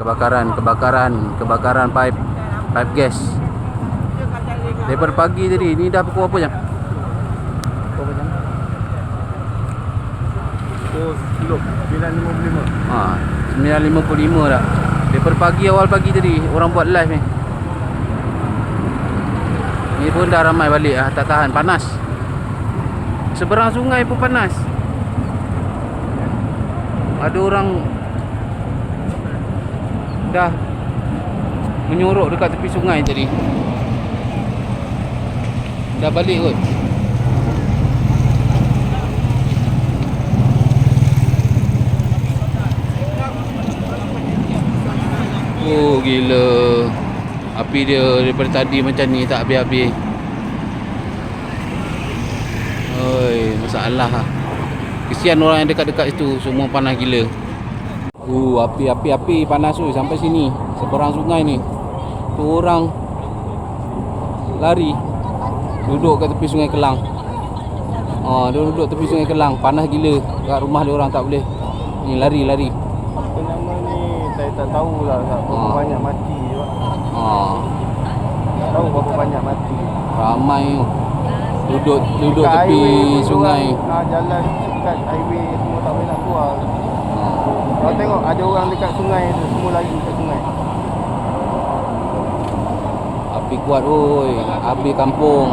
kebakaran pipe gas. Daripada pagi tadi, ni dah pukul apa jam? Oh, 9.55. 9.55 dah. Daripada pagi, awal pagi tadi orang buat live ni. Ni pun dah ramai balik lah, tak tahan, panas. Seberang sungai pun panas. Ada orang dah menyorok dekat tepi sungai tadi. Dah balik kot. Oh gila. Api dia daripada tadi macam ni tak habis-habis. Oi, masalah lah. Kesian orang yang dekat-dekat situ, semua panas gila. Api panas tu sampai sini, seberang sungai ni. Tu orang lari duduk kat tepi Sungai Kelang. Dia duduk tepi Sungai Kelang, panas gila. Kat rumah dia orang tak boleh. Ni lari. Apa nama ni saya tak tahulah berapa banyak mati. Tak tahu berapa banyak mati. Ramai tu. Duduk tepi sungai. Jalan dekat highway semua tak boleh nak keluar. Kalau tengok ada orang dekat sungai tu, semua lari dekat sungai. Api kuat oi, api kampung.